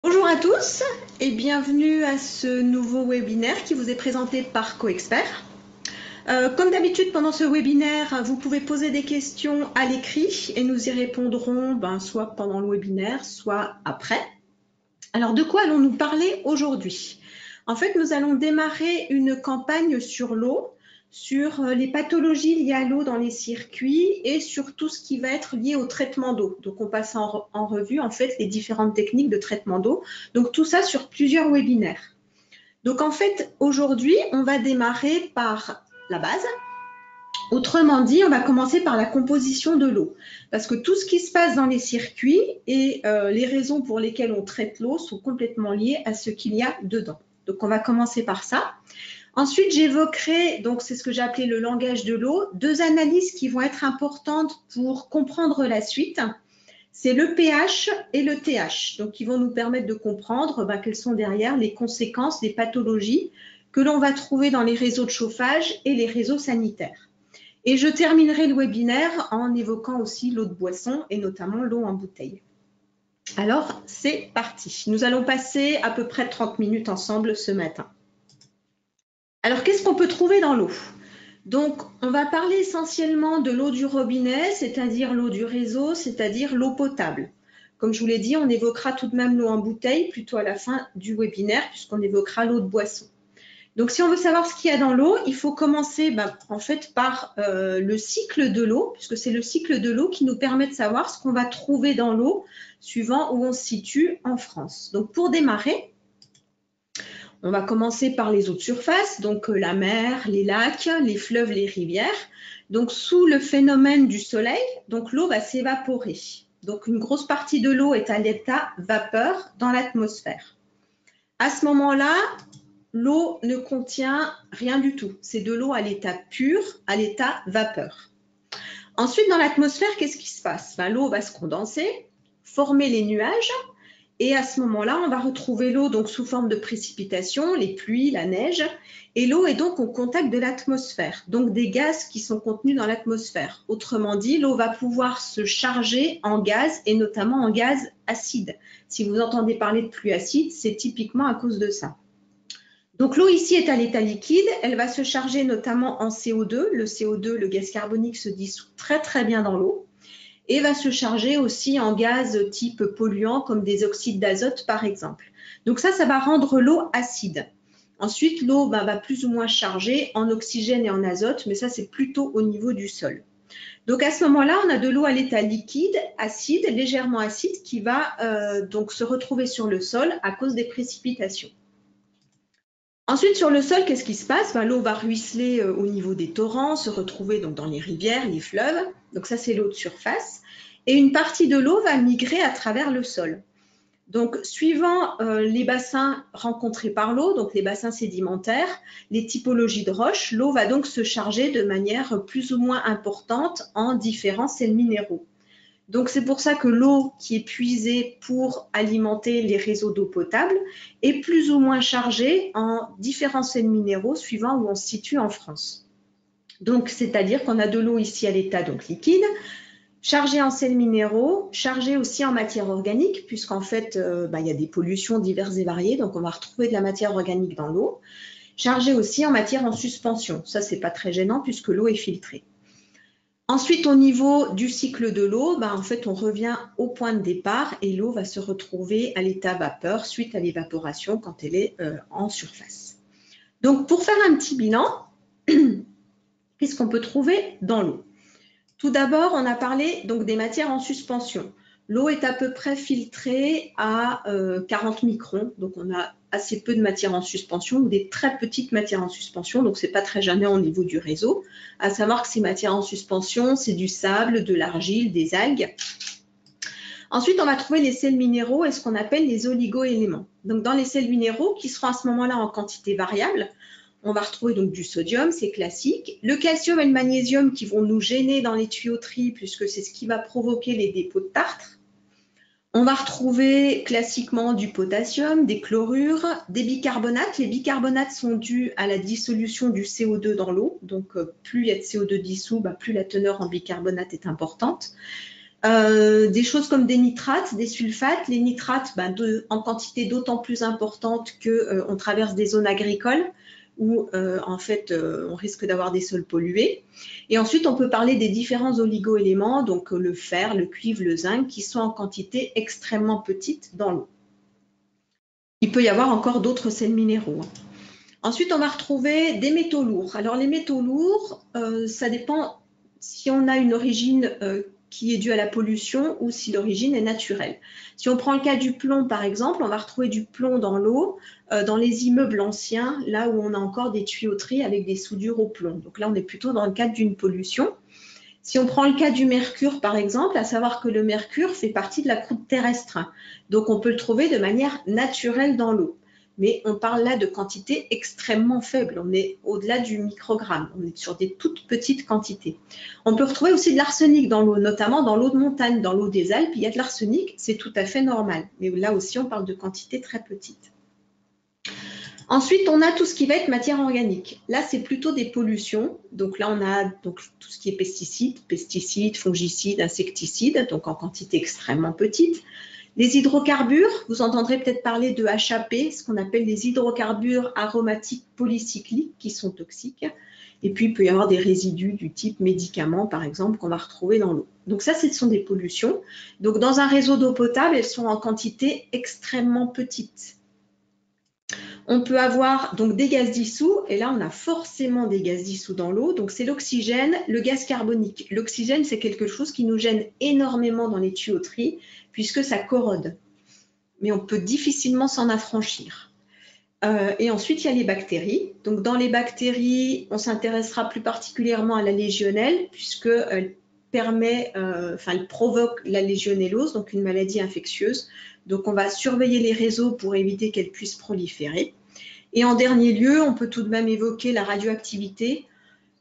Bonjour à tous et bienvenue à ce nouveau webinaire qui vous est présenté par CoExpert. Comme d'habitude pendant ce webinaire, vous pouvez poser des questions à l'écrit et nous y répondrons soit pendant le webinaire, soit après. Alors de quoi allons-nous parler aujourd'hui? En fait, nous allons démarrer une campagne sur l'eau, sur les pathologies liées à l'eau dans les circuits et sur tout ce qui va être lié au traitement d'eau. Donc on passe en revue en fait les différentes techniques de traitement d'eau. Donc tout ça sur plusieurs webinaires. Donc en fait, aujourd'hui, on va démarrer par la base. Autrement dit, on va commencer par la composition de l'eau. Parce que tout ce qui se passe dans les circuits et les raisons pour lesquelles on traite l'eau sont complètement liées à ce qu'il y a dedans. Donc on va commencer par ça. Ensuite, j'évoquerai, donc c'est ce que j'ai appelé le langage de l'eau, deux analyses qui vont être importantes pour comprendre la suite. C'est le pH et le TH, donc qui vont nous permettre de comprendre quelles sont derrière les conséquences des pathologies que l'on va trouver dans les réseaux de chauffage et les réseaux sanitaires. Et je terminerai le webinaire en évoquant aussi l'eau de boisson et notamment l'eau en bouteille. Alors, c'est parti. Nous allons passer à peu près 30 minutes ensemble ce matin. Alors, qu'est-ce qu'on peut trouver dans l'eau? Donc, on va parler essentiellement de l'eau du robinet, c'est-à-dire l'eau du réseau, c'est-à-dire l'eau potable. Comme je vous l'ai dit, on évoquera tout de même l'eau en bouteille plutôt à la fin du webinaire puisqu'on évoquera l'eau de boisson. Donc, si on veut savoir ce qu'il y a dans l'eau, il faut commencer en fait par le cycle de l'eau, puisque c'est le cycle de l'eau qui nous permet de savoir ce qu'on va trouver dans l'eau suivant où on se situe en France. Donc, pour démarrer, on va commencer par les eaux de surface, donc la mer, les lacs, les fleuves, les rivières. Donc, sous le phénomène du soleil, donc l'eau va s'évaporer. Donc, une grosse partie de l'eau est à l'état vapeur dans l'atmosphère. À ce moment-là, l'eau ne contient rien du tout. C'est de l'eau à l'état pur, à l'état vapeur. Ensuite, dans l'atmosphère, qu'est-ce qui se passe? L'eau va se condenser, former les nuages, et à ce moment-là, on va retrouver l'eau donc sous forme de précipitations, les pluies, la neige, et l'eau est donc au contact de l'atmosphère, donc des gaz qui sont contenus dans l'atmosphère. Autrement dit, l'eau va pouvoir se charger en gaz, et notamment en gaz acide. Si vous entendez parler de pluie acide, c'est typiquement à cause de ça. Donc l'eau ici est à l'état liquide, elle va se charger notamment en CO2. Le CO2, le gaz carbonique, se dissout très très bien dans l'eau et va se charger aussi en gaz type polluant comme des oxydes d'azote par exemple. Donc ça va rendre l'eau acide. Ensuite, l'eau va plus ou moins charger en oxygène et en azote, mais ça c'est plutôt au niveau du sol. Donc à ce moment-là, on a de l'eau à l'état liquide, acide, légèrement acide, qui va donc se retrouver sur le sol à cause des précipitations. Ensuite, sur le sol, qu'est-ce qui se passe? L'eau va ruisseler au niveau des torrents, se retrouver donc dans les rivières, les fleuves. Donc ça, c'est l'eau de surface. Et une partie de l'eau va migrer à travers le sol. Donc, suivant les bassins rencontrés par l'eau, donc les bassins sédimentaires, les typologies de roches, l'eau va donc se charger de manière plus ou moins importante en différents sels minéraux. Donc c'est pour ça que l'eau qui est puisée pour alimenter les réseaux d'eau potable est plus ou moins chargée en différents sels minéraux suivant où on se situe en France. Donc c'est-à-dire qu'on a de l'eau ici à l'état donc liquide, chargée en sels minéraux, chargée aussi en matière organique, puisqu'en fait il y a des pollutions diverses et variées, donc on va retrouver de la matière organique dans l'eau, chargée aussi en matière en suspension. Ça c'est pas très gênant puisque l'eau est filtrée. Ensuite, au niveau du cycle de l'eau, en fait, on revient au point de départ et l'eau va se retrouver à l'état vapeur suite à l'évaporation quand elle est en surface. Donc, pour faire un petit bilan, qu'est-ce qu'on peut trouver dans l'eau? Tout d'abord, on a parlé donc des matières en suspension. L'eau est à peu près filtrée à 40 microns, donc on a assez peu de matière en suspension ou des très petites matières en suspension, donc ce n'est pas très gênant au niveau du réseau. À savoir que ces matières en suspension, c'est du sable, de l'argile, des algues. Ensuite, on va trouver les sels minéraux et ce qu'on appelle les oligo-éléments. Donc dans les sels minéraux, qui seront à ce moment-là en quantité variable, on va retrouver donc du sodium, c'est classique. Le calcium et le magnésium qui vont nous gêner dans les tuyauteries puisque c'est ce qui va provoquer les dépôts de tartre. On va retrouver classiquement du potassium, des chlorures, des bicarbonates. Les bicarbonates sont dus à la dissolution du CO2 dans l'eau. Donc plus il y a de CO2 dissous, plus la teneur en bicarbonate est importante. Des choses comme des nitrates, des sulfates. Les nitrates, en quantité d'autant plus importante qu'on traverse des zones agricoles où en fait on risque d'avoir des sols pollués. Et ensuite, on peut parler des différents oligo-éléments, donc le fer, le cuivre, le zinc, qui sont en quantité extrêmement petite dans l'eau. Il peut y avoir encore d'autres sels minéraux. Ensuite, on va retrouver des métaux lourds. Alors, les métaux lourds, ça dépend si on a une origine qui est due à la pollution ou si l'origine est naturelle. Si on prend le cas du plomb, par exemple, on va retrouver du plomb dans l'eau, dans les immeubles anciens, là où on a encore des tuyauteries avec des soudures au plomb. Donc là, on est plutôt dans le cadre d'une pollution. Si on prend le cas du mercure, par exemple, à savoir que le mercure fait partie de la croûte terrestre. Donc, on peut le trouver de manière naturelle dans l'eau. Mais on parle là de quantités extrêmement faibles. On est au-delà du microgramme. On est sur des toutes petites quantités. On peut retrouver aussi de l'arsenic dans l'eau, notamment dans l'eau de montagne, dans l'eau des Alpes. Il y a de l'arsenic, c'est tout à fait normal. Mais là aussi, on parle de quantités très petites. Ensuite, on a tout ce qui va être matière organique. Là, c'est plutôt des pollutions. Donc là, on a donc, tout ce qui est pesticides, fongicides, insecticides, donc en quantité extrêmement petite. Les hydrocarbures, vous entendrez peut-être parler de HAP, ce qu'on appelle les hydrocarbures aromatiques polycycliques qui sont toxiques. Et puis, il peut y avoir des résidus du type médicaments, par exemple, qu'on va retrouver dans l'eau. Donc ça, ce sont des pollutions. Donc dans un réseau d'eau potable, elles sont en quantité extrêmement petite. On peut avoir donc des gaz dissous, et là on a forcément des gaz dissous dans l'eau, donc c'est l'oxygène, le gaz carbonique. L'oxygène, c'est quelque chose qui nous gêne énormément dans les tuyauteries, puisque ça corrode. Mais on peut difficilement s'en affranchir. Et ensuite, il y a les bactéries. Donc dans les bactéries, on s'intéressera plus particulièrement à la légionnelle, puisqu'elle elle provoque la légionellose, donc une maladie infectieuse. Donc on va surveiller les réseaux pour éviter qu'elle puisse proliférer. Et en dernier lieu, on peut tout de même évoquer la radioactivité,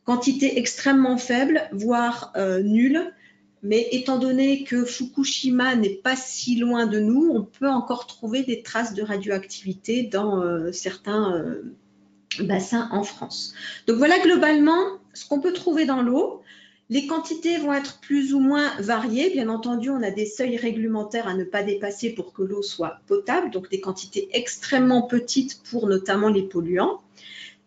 quantité extrêmement faible, voire nulle. Mais étant donné que Fukushima n'est pas si loin de nous, on peut encore trouver des traces de radioactivité dans certains bassins en France. Donc voilà globalement ce qu'on peut trouver dans l'eau. Les quantités vont être plus ou moins variées. Bien entendu, on a des seuils réglementaires à ne pas dépasser pour que l'eau soit potable, donc des quantités extrêmement petites pour notamment les polluants.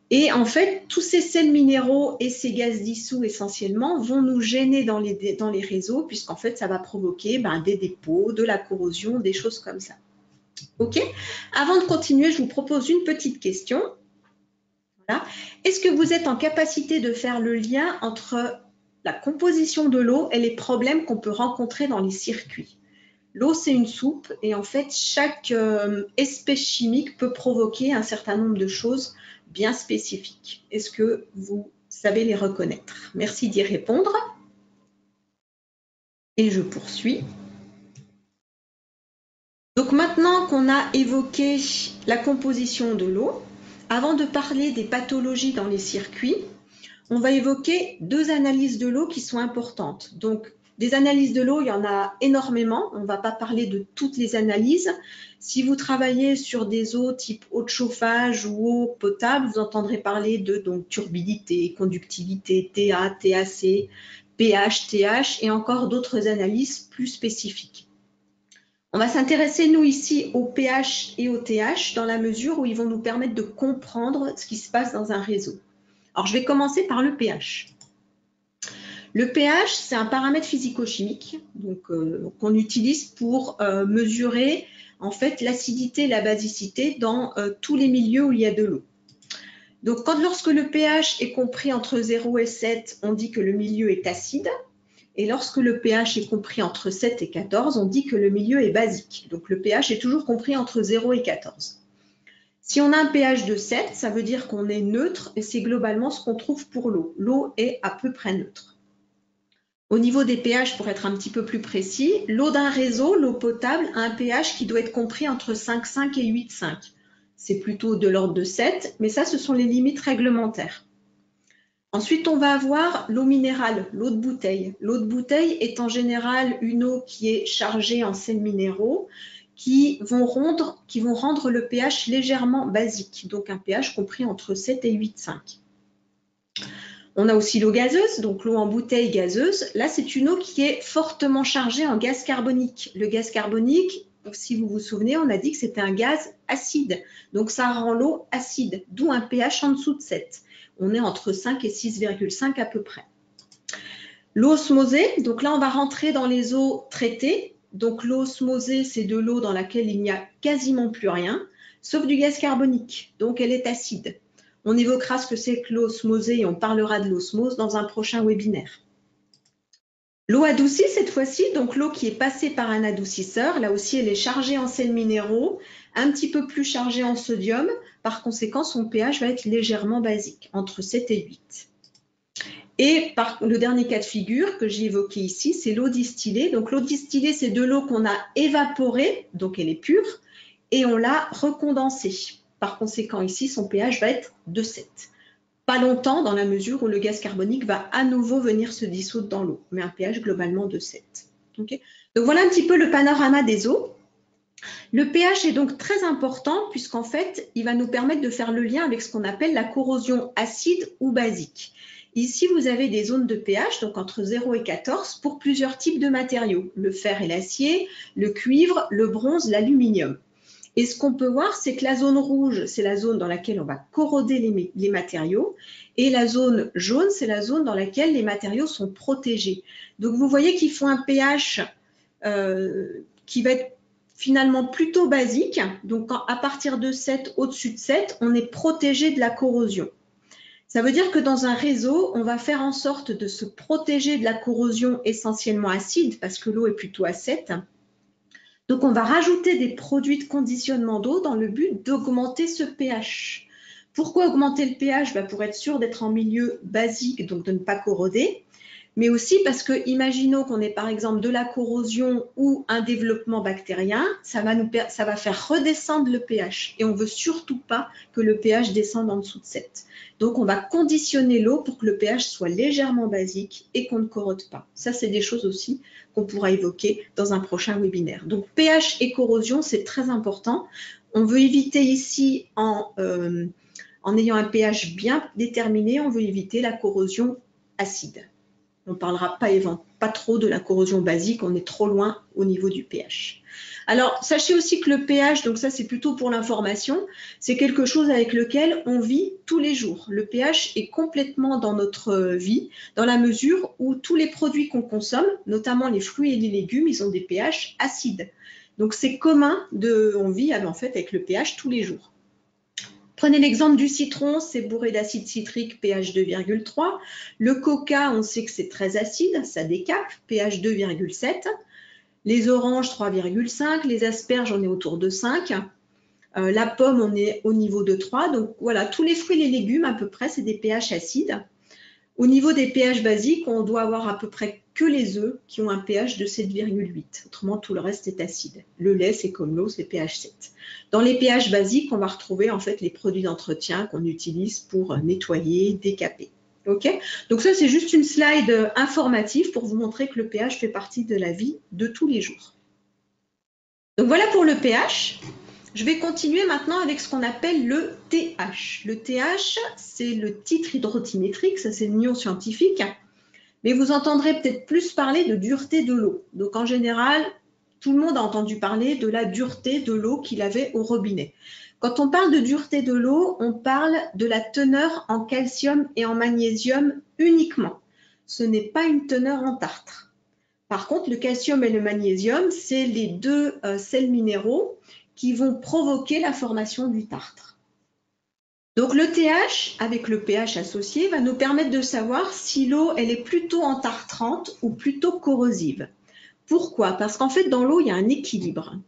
Et en fait, tous ces sels minéraux et ces gaz dissous essentiellement vont nous gêner dans les réseaux, puisqu'en fait, ça va provoquer des dépôts, de la corrosion, des choses comme ça. OK ? Avant de continuer, je vous propose une petite question. Voilà. Est-ce que vous êtes en capacité de faire le lien entre la composition de l'eau et les problèmes qu'on peut rencontrer dans les circuits? L'eau, c'est une soupe et en fait, chaque espèce chimique peut provoquer un certain nombre de choses bien spécifiques. Est-ce que vous savez les reconnaître? Merci d'y répondre. Et je poursuis. Donc maintenant qu'on a évoqué la composition de l'eau, avant de parler des pathologies dans les circuits, on va évoquer deux analyses de l'eau qui sont importantes. Donc, des analyses de l'eau, il y en a énormément. On ne va pas parler de toutes les analyses. Si vous travaillez sur des eaux type eau de chauffage ou eau potable, vous entendrez parler de turbidité, conductivité, TA, TAC, pH, TH et encore d'autres analyses plus spécifiques. On va s'intéresser, nous, ici, au pH et au TH dans la mesure où ils vont nous permettre de comprendre ce qui se passe dans un réseau. Alors, je vais commencer par le pH. Le pH, c'est un paramètre physico-chimique qu'on utilise pour mesurer en fait l'acidité et la basicité dans tous les milieux où il y a de l'eau. Donc, lorsque le pH est compris entre 0 et 7, on dit que le milieu est acide. Et lorsque le pH est compris entre 7 et 14, on dit que le milieu est basique. Donc, le pH est toujours compris entre 0 et 14. Si on a un pH de 7, ça veut dire qu'on est neutre et c'est globalement ce qu'on trouve pour l'eau. L'eau est à peu près neutre. Au niveau des pH, pour être un petit peu plus précis, l'eau d'un réseau, l'eau potable, a un pH qui doit être compris entre 5,5 et 8,5. C'est plutôt de l'ordre de 7, mais ça, ce sont les limites réglementaires. Ensuite, on va avoir l'eau minérale, l'eau de bouteille. L'eau de bouteille est en général une eau qui est chargée en sels minéraux qui vont rendre le pH légèrement basique, donc un pH compris entre 7 et 8,5. On a aussi l'eau gazeuse, donc l'eau en bouteille gazeuse. Là, c'est une eau qui est fortement chargée en gaz carbonique. Le gaz carbonique, si vous vous souvenez, on a dit que c'était un gaz acide. Donc, ça rend l'eau acide, d'où un pH en dessous de 7. On est entre 5 et 6,5 à peu près. L'eau osmosée, donc là, on va rentrer dans les eaux traitées. Donc, l'eau osmosée, c'est de l'eau dans laquelle il n'y a quasiment plus rien, sauf du gaz carbonique. Donc, elle est acide. On évoquera ce que c'est que l'eau osmosée et on parlera de l'osmose dans un prochain webinaire. L'eau adoucie, cette fois-ci, donc l'eau qui est passée par un adoucisseur, là aussi elle est chargée en sels minéraux, un petit peu plus chargée en sodium, par conséquent son pH va être légèrement basique, entre 7 et 8. Et le dernier cas de figure que j'ai évoqué ici, c'est l'eau distillée. Donc l'eau distillée, c'est de l'eau qu'on a évaporée, donc elle est pure, et on l'a recondensée. Par conséquent, ici, son pH va être de 7. Pas longtemps, dans la mesure où le gaz carbonique va à nouveau venir se dissoudre dans l'eau, mais un pH globalement de 7. Okay. Donc voilà un petit peu le panorama des eaux. Le pH est donc très important puisqu'en fait, il va nous permettre de faire le lien avec ce qu'on appelle la corrosion acide ou basique. Ici, vous avez des zones de pH, donc entre 0 et 14, pour plusieurs types de matériaux, le fer et l'acier, le cuivre, le bronze, l'aluminium. Et ce qu'on peut voir, c'est que la zone rouge, c'est la zone dans laquelle on va corroder les matériaux. Et la zone jaune, c'est la zone dans laquelle les matériaux sont protégés. Donc, vous voyez qu'ils font un pH qui va être finalement plutôt basique. Donc, à partir de 7, au-dessus de 7, on est protégé de la corrosion. Ça veut dire que dans un réseau, on va faire en sorte de se protéger de la corrosion essentiellement acide, parce que l'eau est plutôt à 7. Donc, on va rajouter des produits de conditionnement d'eau dans le but d'augmenter ce pH. Pourquoi augmenter le pH? Pour être sûr d'être en milieu basique, donc de ne pas corroder, mais aussi parce que, imaginons qu'on ait par exemple de la corrosion ou un développement bactérien, ça va faire redescendre le pH. Et on ne veut surtout pas que le pH descende en dessous de 7. Donc, on va conditionner l'eau pour que le pH soit légèrement basique et qu'on ne corrode pas. Ça, c'est des choses aussi qu'on pourra évoquer dans un prochain webinaire. Donc, pH et corrosion, c'est très important. On veut éviter ici, en ayant un pH bien déterminé, on veut éviter la corrosion acide. On ne parlera pas trop de la corrosion basique, on est trop loin au niveau du pH. Alors, sachez aussi que le pH, donc ça c'est plutôt pour l'information, c'est quelque chose avec lequel on vit tous les jours. Le pH est complètement dans notre vie, dans la mesure où tous les produits qu'on consomme, notamment les fruits et les légumes, ils ont des pH acides. Donc c'est commun, on vit en fait avec le pH tous les jours. Prenez l'exemple du citron, c'est bourré d'acide citrique, pH 2,3. Le coca, on sait que c'est très acide, ça décape, pH 2,7. Les oranges, 3,5. Les asperges, on est autour de 5. La pomme, on est au niveau de 3. Donc voilà, tous les fruits et les légumes, à peu près, c'est des pH acides. Au niveau des pH basiques, on doit avoir à peu près que les œufs qui ont un pH de 7,8. Autrement, tout le reste est acide. Le lait, c'est comme l'eau, c'est pH 7. Dans les pH basiques, on va retrouver en fait les produits d'entretien qu'on utilise pour nettoyer, décaper. Ok? Donc ça, c'est juste une slide informative pour vous montrer que le pH fait partie de la vie de tous les jours. Donc voilà pour le pH. Je vais continuer maintenant avec ce qu'on appelle le TH. Le TH, c'est le titre hydrotimétrique, ça c'est le nom scientifique, mais vous entendrez peut-être plus parler de dureté de l'eau. Donc en général, tout le monde a entendu parler de la dureté de l'eau qu'il avait au robinet. Quand on parle de dureté de l'eau, on parle de la teneur en calcium et en magnésium uniquement. Ce n'est pas une teneur en tartre. Par contre, le calcium et le magnésium, c'est les deux sels minéraux qui vont provoquer la formation du tartre. Donc le TH, avec le pH associé, va nous permettre de savoir si l'eau elle est plutôt entartrante ou plutôt corrosive. Pourquoi? Parce qu'en fait, dans l'eau, il y a un équilibre.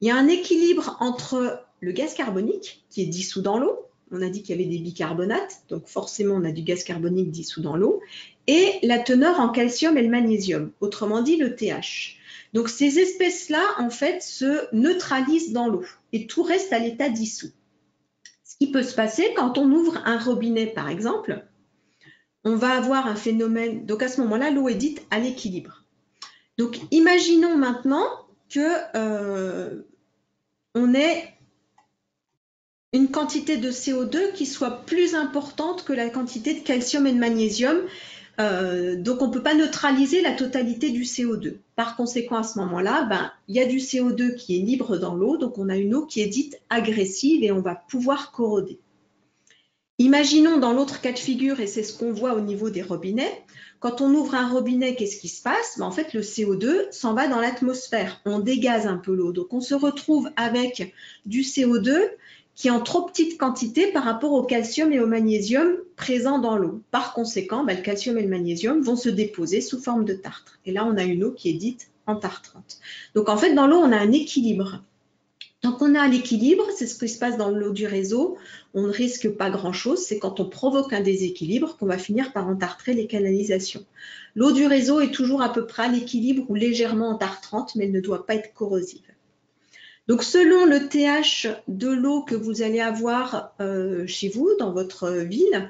Il y a un équilibre entre le gaz carbonique, qui est dissous dans l'eau, on a dit qu'il y avait des bicarbonates, donc forcément on a du gaz carbonique dissous dans l'eau, et la teneur en calcium et le magnésium, autrement dit le TH. Donc ces espèces-là, en fait, se neutralisent dans l'eau et tout reste à l'état dissous. Ce qui peut se passer quand on ouvre un robinet, par exemple, on va avoir un phénomène, donc à ce moment-là, l'eau est dite à l'équilibre. Donc imaginons maintenant que on est une quantité de CO2 qui soit plus importante que la quantité de calcium et de magnésium. Donc on ne peut pas neutraliser la totalité du CO2. Par conséquent, à ce moment-là, il y a du CO2 qui est libre dans l'eau, donc on a une eau qui est dite agressive et on va pouvoir corroder. Imaginons dans l'autre cas de figure, et c'est ce qu'on voit au niveau des robinets, quand on ouvre un robinet, qu'est-ce qui se passe? En fait, le CO2 s'en va dans l'atmosphère, on dégaze un peu l'eau, donc on se retrouve avec du CO2 qui est en trop petite quantité par rapport au calcium et au magnésium présents dans l'eau. Par conséquent, le calcium et le magnésium vont se déposer sous forme de tartre. Et là, on a une eau qui est dite entartrante. Donc en fait, dans l'eau, on a un équilibre. Tant qu'on a l'équilibre, c'est ce qui se passe dans l'eau du réseau, on ne risque pas grand-chose, c'est quand on provoque un déséquilibre qu'on va finir par entartrer les canalisations. L'eau du réseau est toujours à peu près à l'équilibre ou légèrement entartrante, mais elle ne doit pas être corrosive. Donc selon le TH de l'eau que vous allez avoir chez vous, dans votre ville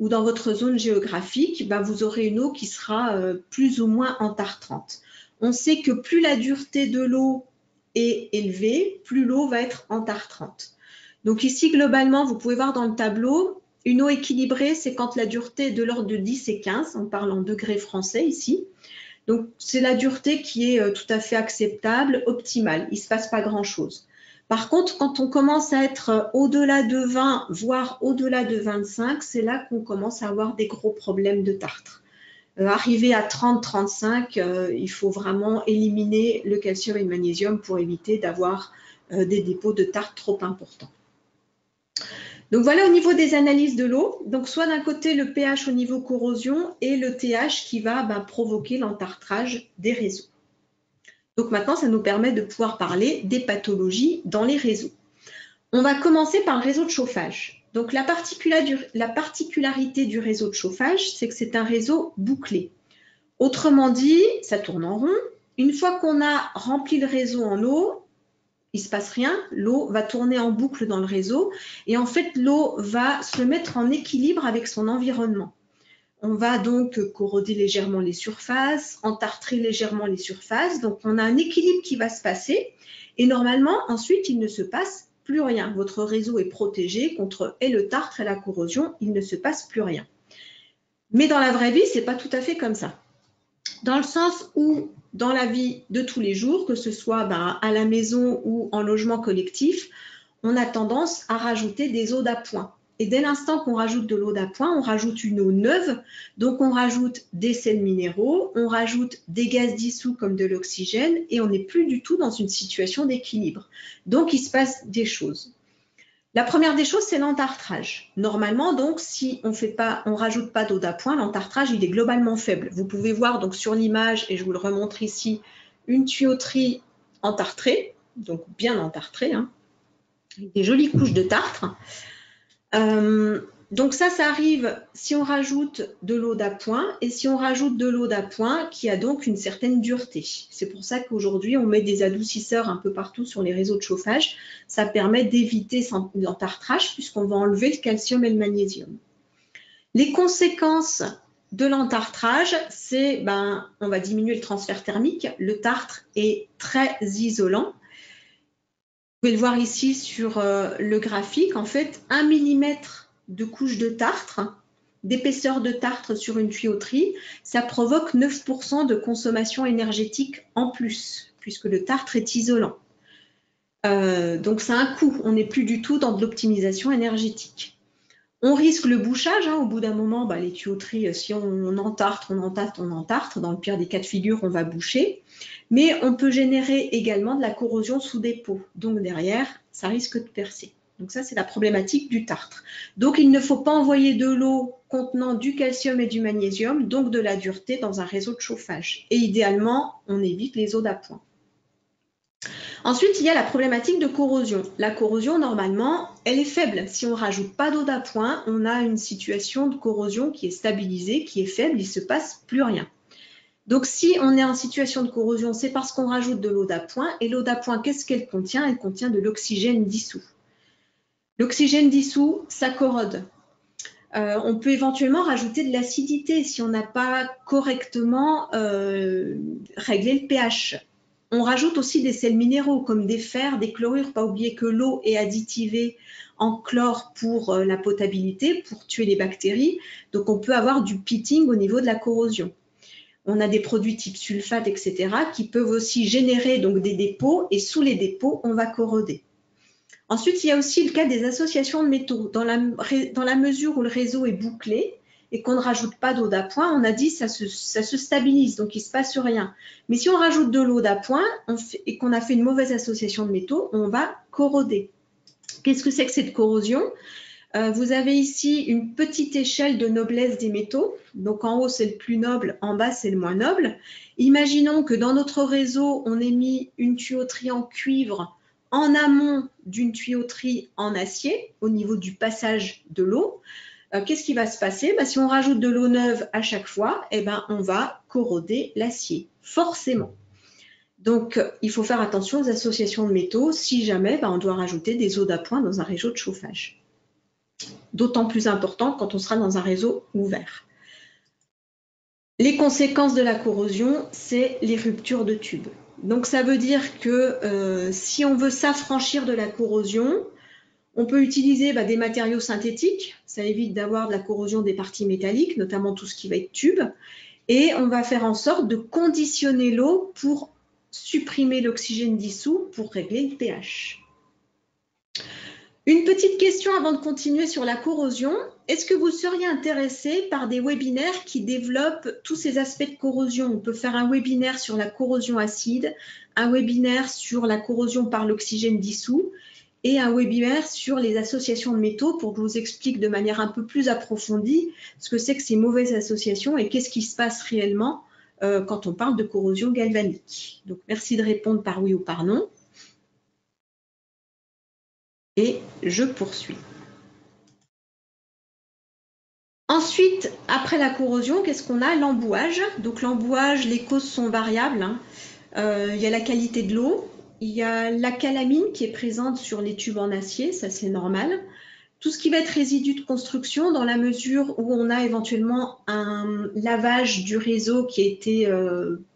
ou dans votre zone géographique, vous aurez une eau qui sera plus ou moins entartrante. On sait que plus la dureté de l'eau est élevée, plus l'eau va être entartrante. Donc ici, globalement, vous pouvez voir dans le tableau, une eau équilibrée, c'est quand la dureté est de l'ordre de 10 et 15, on parle en degrés français ici. Donc c'est la dureté qui est tout à fait acceptable, optimale, il ne se passe pas grand-chose. Par contre, quand on commence à être au-delà de 20, voire au-delà de 25, c'est là qu'on commence à avoir des gros problèmes de tartre. Arrivé à 30-35, il faut vraiment éliminer le calcium et le magnésium pour éviter d'avoir des dépôts de tartre trop importants. Donc voilà au niveau des analyses de l'eau. Donc soit d'un côté le pH au niveau corrosion et le TH qui va provoquer l'entartrage des réseaux. Donc maintenant, ça nous permet de pouvoir parler des pathologies dans les réseaux. On va commencer par le réseau de chauffage. Donc la particularité du réseau de chauffage, c'est que c'est un réseau bouclé. Autrement dit, ça tourne en rond. Une fois qu'on a rempli le réseau en eau, il ne se passe rien, l'eau va tourner en boucle dans le réseau et en fait l'eau va se mettre en équilibre avec son environnement. On va donc corroder légèrement les surfaces, entartrer légèrement les surfaces, donc on a un équilibre qui va se passer et normalement ensuite il ne se passe plus rien. Votre réseau est protégé contre et le tartre et la corrosion, il ne se passe plus rien. Mais dans la vraie vie, ce n'est pas tout à fait comme ça. Dans le sens où, dans la vie de tous les jours, que ce soit à la maison ou en logement collectif, on a tendance à rajouter des eaux d'appoint. Et dès l'instant qu'on rajoute de l'eau d'appoint, on rajoute une eau neuve, donc on rajoute des sels minéraux, on rajoute des gaz dissous comme de l'oxygène, et on n'est plus du tout dans une situation d'équilibre. Donc il se passe des choses. La première des choses, c'est l'entartrage. Normalement, donc, si on ne rajoute pas d'eau d'appoint, l'entartrage, il est globalement faible. Vous pouvez voir donc sur l'image, et je vous le remontre ici, une tuyauterie entartrée, donc bien entartrée, avec des jolies couches de tartre. Donc ça arrive si on rajoute de l'eau d'appoint et si on rajoute de l'eau d'appoint qui a donc une certaine dureté. C'est pour ça qu'aujourd'hui, on met des adoucisseurs un peu partout sur les réseaux de chauffage. Ça permet d'éviter l'entartrage puisqu'on va enlever le calcium et le magnésium. Les conséquences de l'entartrage, c'est on va diminuer le transfert thermique. Le tartre est très isolant. Vous pouvez le voir ici sur le graphique. En fait, 1 mm de couche de tartre, d'épaisseur de tartre sur une tuyauterie, ça provoque 9% de consommation énergétique en plus, puisque le tartre est isolant. Donc, ça a un coût. On n'est plus du tout dans de l'optimisation énergétique. On risque le bouchage. Au bout d'un moment, les tuyauteries, si on entartre, on entartre, on entartre. Dans le pire des cas de figure, on va boucher. Mais on peut générer également de la corrosion sous dépôt. Donc derrière, ça risque de percer. Donc ça, c'est la problématique du tartre. Donc il ne faut pas envoyer de l'eau contenant du calcium et du magnésium, donc de la dureté dans un réseau de chauffage. Et idéalement, on évite les eaux d'appoint. Ensuite, il y a la problématique de corrosion. La corrosion, normalement, elle est faible. Si on ne rajoute pas d'eau d'appoint, on a une situation de corrosion qui est stabilisée, qui est faible, il ne se passe plus rien. Donc, si on est en situation de corrosion, c'est parce qu'on rajoute de l'eau d'appoint. Et l'eau d'appoint, qu'est-ce qu'elle contient? Elle contient de l'oxygène dissous. L'oxygène dissous, ça corrode. On peut éventuellement rajouter de l'acidité si on n'a pas correctement réglé le pH. On rajoute aussi des sels minéraux comme des fers, des chlorures. Pas oublier que l'eau est additivée en chlore pour la potabilité, pour tuer les bactéries. Donc on peut avoir du pitting au niveau de la corrosion. On a des produits type sulfate, etc., qui peuvent aussi générer donc des dépôts, et sous les dépôts, on va corroder. Ensuite, il y a aussi le cas des associations de métaux. Dans la mesure où le réseau est bouclé et qu'on ne rajoute pas d'eau d'appoint, on a dit ça se stabilise, donc il ne se passe rien. Mais si on rajoute de l'eau d'appoint et qu'on a fait une mauvaise association de métaux, on va corroder. Qu'est-ce que c'est que cette corrosion ? Vous avez ici une petite échelle de noblesse des métaux. Donc en haut, c'est le plus noble, en bas, c'est le moins noble. Imaginons que dans notre réseau, on ait mis une tuyauterie en cuivre en amont d'une tuyauterie en acier au niveau du passage de l'eau. Qu'est-ce qui va se passer ? Si on rajoute de l'eau neuve à chaque fois, on va corroder l'acier, forcément. Donc, il faut faire attention aux associations de métaux si jamais on doit rajouter des eaux d'appoint dans un réseau de chauffage. D'autant plus important quand on sera dans un réseau ouvert. Les conséquences de la corrosion, c'est les ruptures de tubes. Donc ça veut dire que si on veut s'affranchir de la corrosion, on peut utiliser des matériaux synthétiques, ça évite d'avoir de la corrosion des parties métalliques, notamment tout ce qui va être tube, et on va faire en sorte de conditionner l'eau pour supprimer l'oxygène dissous pour régler le pH. Une petite question avant de continuer sur la corrosion. Est-ce que vous seriez intéressé par des webinaires qui développent tous ces aspects de corrosion ? On peut faire un webinaire sur la corrosion acide, un webinaire sur la corrosion par l'oxygène dissous et un webinaire sur les associations de métaux pour que je vous explique de manière un peu plus approfondie ce que c'est que ces mauvaises associations et qu'est-ce qui se passe réellement quand on parle de corrosion galvanique. Donc, merci de répondre par oui ou par non. Et je poursuis. Ensuite, après la corrosion, qu'est-ce qu'on a ? L'embouage. Donc l'embouage, les causes sont variables. Il y a la qualité de l'eau, il y a la calamine qui est présente sur les tubes en acier, ça c'est normal. Tout ce qui va être résidu de construction, dans la mesure où on a éventuellement un lavage du réseau qui a été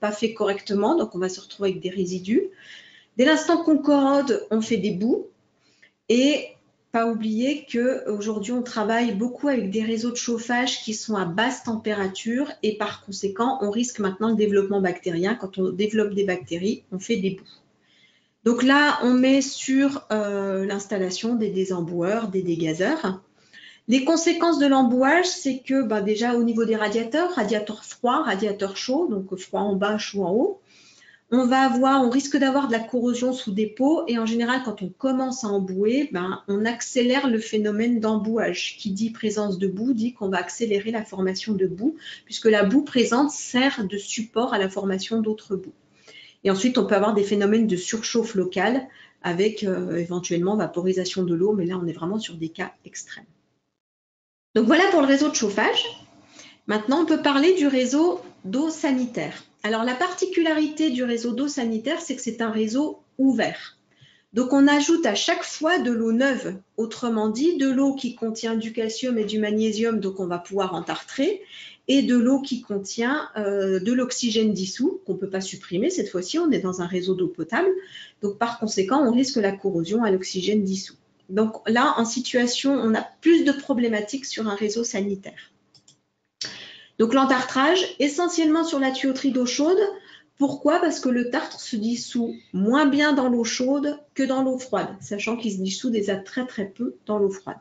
pas fait correctement, donc on va se retrouver avec des résidus. Dès l'instant qu'on corrode, on fait des boues. Et pas oublier qu'aujourd'hui, on travaille beaucoup avec des réseaux de chauffage qui sont à basse température et par conséquent, on risque maintenant le développement bactérien. Quand on développe des bactéries, on fait des boues. Donc là, on met sur l'installation des désemboueurs, des dégazeurs. Les conséquences de l'embouage, c'est que déjà au niveau des radiateurs froid, radiateurs chaud, donc froid en bas, chaud en haut, on risque d'avoir de la corrosion sous dépôt et en général, quand on commence à embouer, on accélère le phénomène d'embouage. Qui dit présence de boue dit qu'on va accélérer la formation de boue puisque la boue présente sert de support à la formation d'autres boues. Et ensuite, on peut avoir des phénomènes de surchauffe locale avec éventuellement vaporisation de l'eau, mais là, on est vraiment sur des cas extrêmes. Donc voilà pour le réseau de chauffage. Maintenant, on peut parler du réseau d'eau sanitaire. Alors, la particularité du réseau d'eau sanitaire, c'est que c'est un réseau ouvert. Donc, on ajoute à chaque fois de l'eau neuve, autrement dit, de l'eau qui contient du calcium et du magnésium, donc on va pouvoir entartrer, et de l'eau qui contient de l'oxygène dissous, qu'on ne peut pas supprimer. Cette fois-ci, on est dans un réseau d'eau potable. Donc, par conséquent, on risque la corrosion à l'oxygène dissous. Donc là, en situation, on a plus de problématiques sur un réseau sanitaire. Donc l'entartrage, essentiellement sur la tuyauterie d'eau chaude. Pourquoi ? Parce que le tartre se dissout moins bien dans l'eau chaude que dans l'eau froide, sachant qu'il se dissout déjà très très peu dans l'eau froide.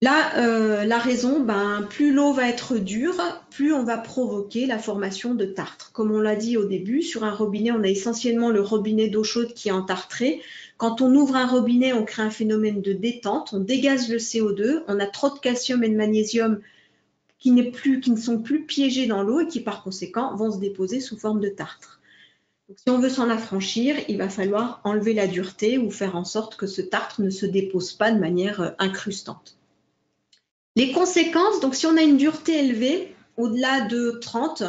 Là, la raison, plus l'eau va être dure, plus on va provoquer la formation de tartre. Comme on l'a dit au début, sur un robinet, on a essentiellement le robinet d'eau chaude qui est entartré. Quand on ouvre un robinet, on crée un phénomène de détente, on dégaze le CO2, on a trop de calcium et de magnésium qui ne sont plus piégés dans l'eau et qui, par conséquent, vont se déposer sous forme de tartre. Donc, si on veut s'en affranchir, il va falloir enlever la dureté ou faire en sorte que ce tartre ne se dépose pas de manière incrustante. Les conséquences, donc si on a une dureté élevée, au-delà de 30,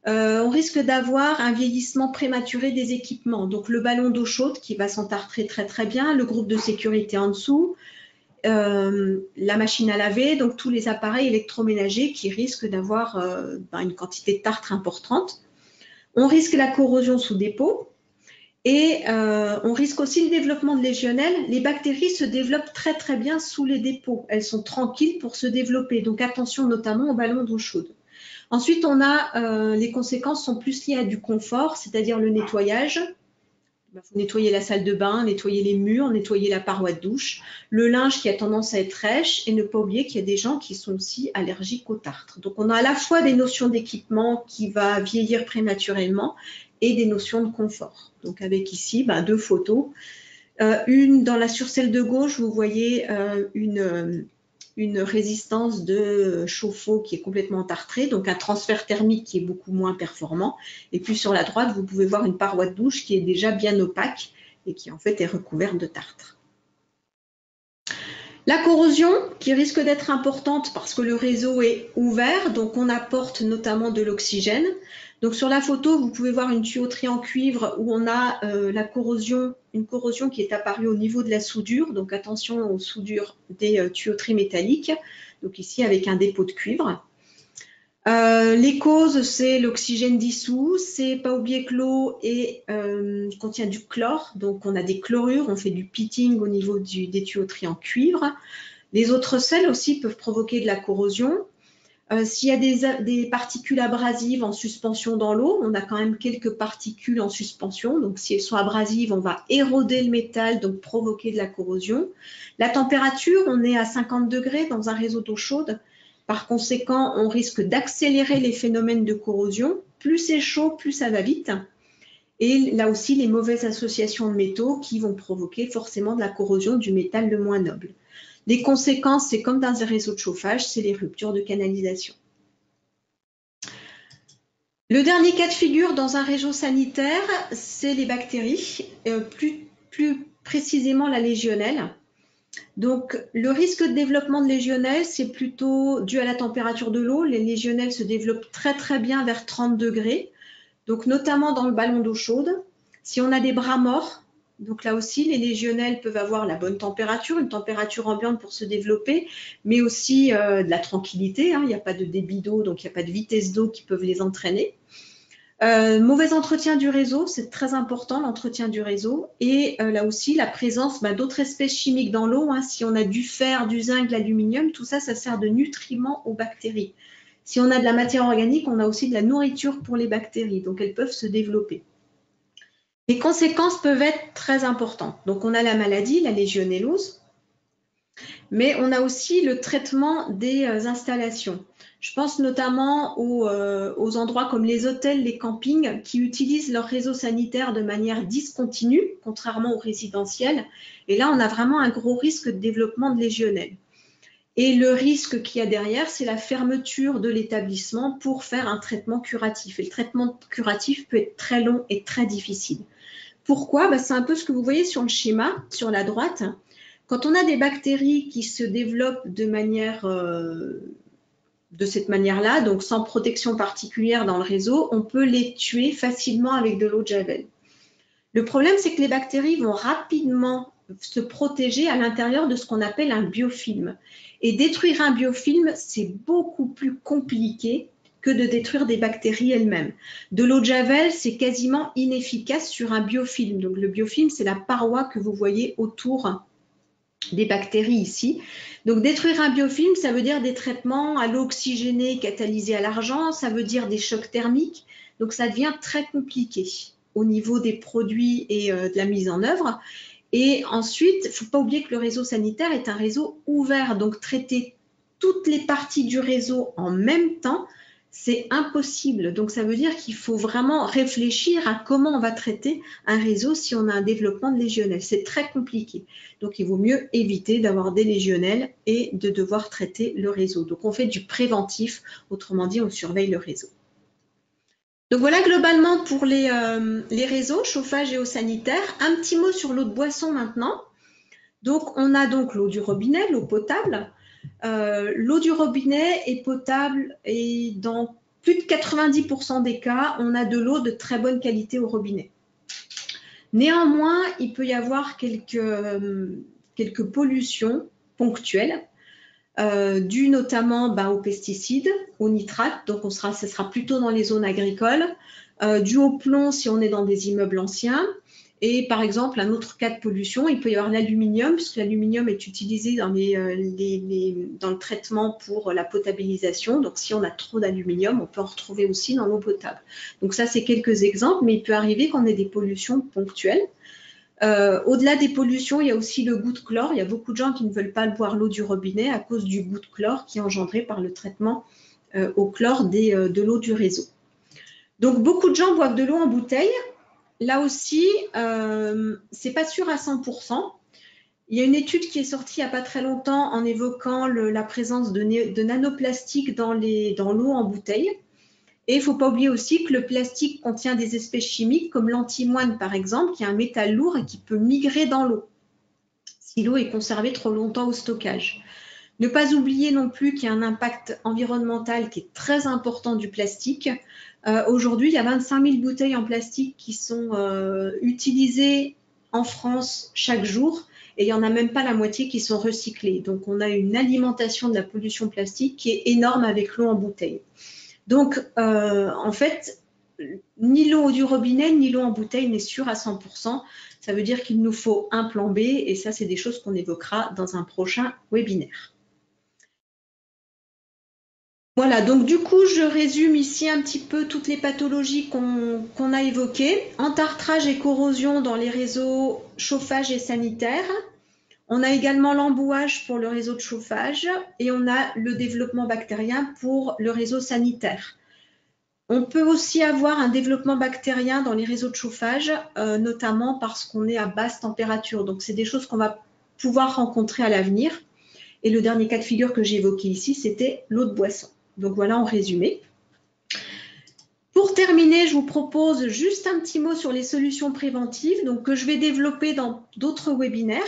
on risque d'avoir un vieillissement prématuré des équipements. Donc le ballon d'eau chaude qui va s'entartrer très très bien, le groupe de sécurité en dessous, la machine à laver, donc tous les appareils électroménagers qui risquent d'avoir une quantité de tartre importante. On risque la corrosion sous dépôt et on risque aussi le développement de légionelles. Les bactéries se développent très très bien sous les dépôts. Elles sont tranquilles pour se développer, donc attention notamment aux ballons d'eau chaude. Ensuite, on a les conséquences sont plus liées à du confort, c'est-à-dire le nettoyage. Il faut nettoyer la salle de bain, nettoyer les murs, nettoyer la paroi de douche, le linge qui a tendance à être rêche et ne pas oublier qu'il y a des gens qui sont aussi allergiques au tartre. Donc on a à la fois des notions d'équipement qui va vieillir prématurément et des notions de confort. Donc avec ici 2 photos. Une dans la surcelle de gauche, vous voyez une résistance de chauffe-eau qui est complètement tartrée, donc un transfert thermique qui est beaucoup moins performant. Et puis sur la droite, vous pouvez voir une paroi de douche qui est déjà bien opaque et qui en fait est recouverte de tartre. La corrosion qui risque d'être importante parce que le réseau est ouvert, donc on apporte notamment de l'oxygène. Donc sur la photo, vous pouvez voir une tuyauterie en cuivre où on a une corrosion qui est apparue au niveau de la soudure. Donc attention aux soudures des tuyauteries métalliques. Donc ici avec un dépôt de cuivre. Les causes, c'est l'oxygène dissous. C'est pas oublier que l'eau contient du chlore. Donc on a des chlorures, on fait du pitting au niveau des tuyauteries en cuivre. Les autres sels aussi peuvent provoquer de la corrosion. S'il y a des particules abrasives en suspension dans l'eau, on a quand même quelques particules en suspension. Donc, si elles sont abrasives, on va éroder le métal, donc provoquer de la corrosion. La température, on est à 50 degrés dans un réseau d'eau chaude. Par conséquent, on risque d'accélérer les phénomènes de corrosion. Plus c'est chaud, plus ça va vite. Et là aussi, les mauvaises associations de métaux qui vont provoquer forcément de la corrosion du métal le moins noble. Les conséquences, c'est comme dans un réseau de chauffage, c'est les ruptures de canalisation. Le dernier cas de figure dans un réseau sanitaire, c'est les bactéries, plus précisément la légionnelle. Donc, le risque de développement de légionnelle, c'est plutôt dû à la température de l'eau. Les légionnelles se développent très très bien vers 30 degrés, donc notamment dans le ballon d'eau chaude. Si on a des bras morts, donc là aussi, les légionnelles peuvent avoir la bonne température, une température ambiante pour se développer, mais aussi de la tranquillité. Il n'y a pas de débit d'eau, donc il n'y a pas de vitesse d'eau qui peuvent les entraîner. Mauvais entretien du réseau, c'est très important l'entretien du réseau. Et là aussi, la présence d'autres espèces chimiques dans l'eau. Si on a du fer, du zinc, de l'aluminium, tout ça, ça sert de nutriments aux bactéries. Si on a de la matière organique, on a aussi de la nourriture pour les bactéries, donc elles peuvent se développer. Les conséquences peuvent être très importantes. Donc, on a la maladie, la légionellose, mais on a aussi le traitement des installations. Je pense notamment aux endroits comme les hôtels, les campings, qui utilisent leur réseau sanitaire de manière discontinue, contrairement aux résidentiels. Et là, on a vraiment un gros risque de développement de légionelle. Et le risque qu'il y a derrière, c'est la fermeture de l'établissement pour faire un traitement curatif. Et le traitement curatif peut être très long et très difficile. Pourquoi? C'est un peu ce que vous voyez sur le schéma, sur la droite. Quand on a des bactéries qui se développent de cette manière-là, donc sans protection particulière dans le réseau, on peut les tuer facilement avec de l'eau de Javel. Le problème, c'est que les bactéries vont rapidement se protéger à l'intérieur de ce qu'on appelle un biofilm. Et détruire un biofilm, c'est beaucoup plus compliqué que de détruire des bactéries elles-mêmes. De l'eau de Javel, c'est quasiment inefficace sur un biofilm. Donc le biofilm, c'est la paroi que vous voyez autour des bactéries ici. Donc détruire un biofilm, ça veut dire des traitements à l'eau oxygénée catalysée à l'argent, ça veut dire des chocs thermiques. Donc ça devient très compliqué au niveau des produits et de la mise en œuvre. Et ensuite, il ne faut pas oublier que le réseau sanitaire est un réseau ouvert. Donc traiter toutes les parties du réseau en même temps, c'est impossible. Donc ça veut dire qu'il faut vraiment réfléchir à comment on va traiter un réseau si on a un développement de légionnelle. C'est très compliqué. Donc il vaut mieux éviter d'avoir des légionnelles et de devoir traiter le réseau. Donc on fait du préventif, autrement dit on surveille le réseau. Donc voilà globalement pour les réseaux, chauffage et eau sanitaire. Un petit mot sur l'eau de boisson maintenant. Donc on a donc l'eau du robinet, l'eau potable. L'eau du robinet est potable et dans plus de 90% des cas, on a de l'eau de très bonne qualité au robinet. Néanmoins, il peut y avoir quelques pollutions ponctuelles dues notamment aux pesticides, aux nitrates, donc ce sera plutôt dans les zones agricoles, du haut plomb si on est dans des immeubles anciens. Et par exemple, un autre cas de pollution, il peut y avoir l'aluminium, puisque l'aluminium est utilisé dans le traitement pour la potabilisation. Donc, si on a trop d'aluminium, on peut en retrouver aussi dans l'eau potable. Donc, ça, c'est quelques exemples, mais il peut arriver qu'on ait des pollutions ponctuelles. Au-delà des pollutions, il y a aussi le goût de chlore. Il y a beaucoup de gens qui ne veulent pas boire l'eau du robinet à cause du goût de chlore qui est engendré par le traitement au chlore de l'eau du réseau. Donc, beaucoup de gens boivent de l'eau en bouteille. Là aussi, c'est pas sûr à 100%. Il y a une étude qui est sortie il n'y a pas très longtemps en évoquant la présence de nanoplastiques dans l'eau en bouteille. Et il ne faut pas oublier aussi que le plastique contient des espèces chimiques comme l'antimoine par exemple, qui est un métal lourd et qui peut migrer dans l'eau si l'eau est conservée trop longtemps au stockage. Ne pas oublier non plus qu'il y a un impact environnemental qui est très important du plastique. Aujourd'hui, il y a 25 000 bouteilles en plastique qui sont utilisées en France chaque jour et il n'y en a même pas la moitié qui sont recyclées. Donc, on a une alimentation de la pollution plastique qui est énorme avec l'eau en bouteille. Donc, en fait, ni l'eau du robinet, ni l'eau en bouteille n'est sûre à 100%. Ça veut dire qu'il nous faut un plan B et ça, c'est des choses qu'on évoquera dans un prochain webinaire. Voilà, donc du coup, je résume ici un petit peu toutes les pathologies qu'on a évoquées. Entartrage et corrosion dans les réseaux chauffage et sanitaire. On a également l'embouage pour le réseau de chauffage et on a le développement bactérien pour le réseau sanitaire. On peut aussi avoir un développement bactérien dans les réseaux de chauffage, notamment parce qu'on est à basse température. Donc, c'est des choses qu'on va pouvoir rencontrer à l'avenir. Et le dernier cas de figure que j'ai évoqué ici, c'était l'eau de boisson. Donc, voilà en résumé. Pour terminer, je vous propose juste un petit mot sur les solutions préventives, donc que je vais développer dans d'autres webinaires.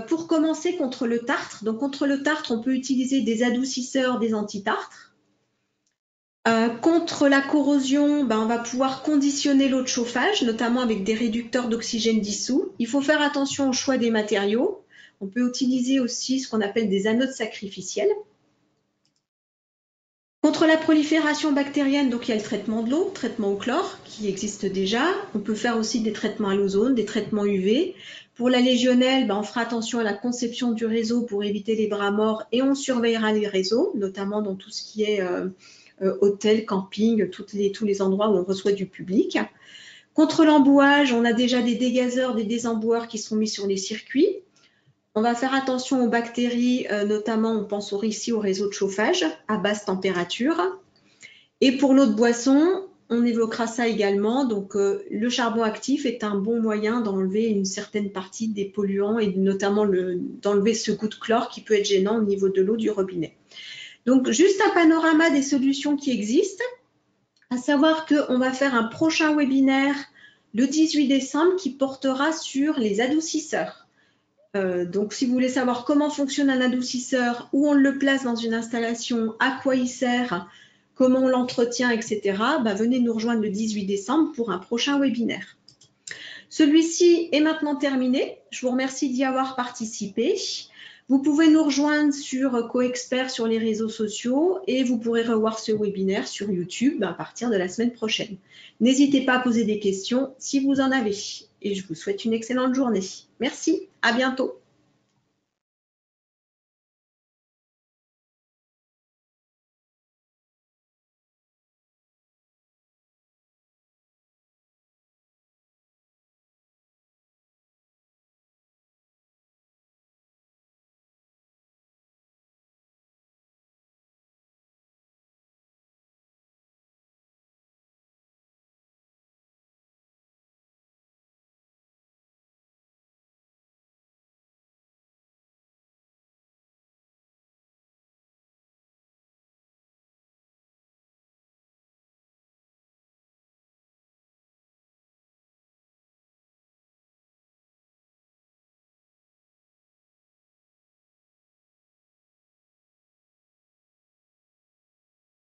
Pour commencer, contre le tartre. Donc, contre le tartre, on peut utiliser des adoucisseurs, des anti-tartres. Contre la corrosion, on va pouvoir conditionner l'eau de chauffage, notamment avec des réducteurs d'oxygène dissous. Il faut faire attention au choix des matériaux. On peut utiliser aussi ce qu'on appelle des anodes sacrificielles. Contre la prolifération bactérienne, donc il y a le traitement de l'eau, traitement au chlore, qui existe déjà. On peut faire aussi des traitements à l'ozone, des traitements UV. Pour la légionnelle, on fera attention à la conception du réseau pour éviter les bras morts et on surveillera les réseaux, notamment dans tout ce qui est hôtel, camping, tous les endroits où on reçoit du public. Contre l'embouage, on a déjà des dégazeurs, des désemboueurs qui sont mis sur les circuits. On va faire attention aux bactéries, notamment on pense ici au réseau de chauffage à basse température. Et pour l'eau de boisson, on évoquera ça également. Donc le charbon actif est un bon moyen d'enlever une certaine partie des polluants et notamment d'enlever ce goût de chlore qui peut être gênant au niveau de l'eau du robinet. Donc juste un panorama des solutions qui existent, à savoir qu'on va faire un prochain webinaire le 18 décembre qui portera sur les adoucisseurs. Donc, si vous voulez savoir comment fonctionne un adoucisseur, où on le place dans une installation, à quoi il sert, comment on l'entretient, etc., venez nous rejoindre le 18 décembre pour un prochain webinaire. Celui-ci est maintenant terminé. Je vous remercie d'y avoir participé. Vous pouvez nous rejoindre sur CoExpert sur les réseaux sociaux et vous pourrez revoir ce webinaire sur YouTube à partir de la semaine prochaine. N'hésitez pas à poser des questions si vous en avez. Et je vous souhaite une excellente journée. Merci, à bientôt.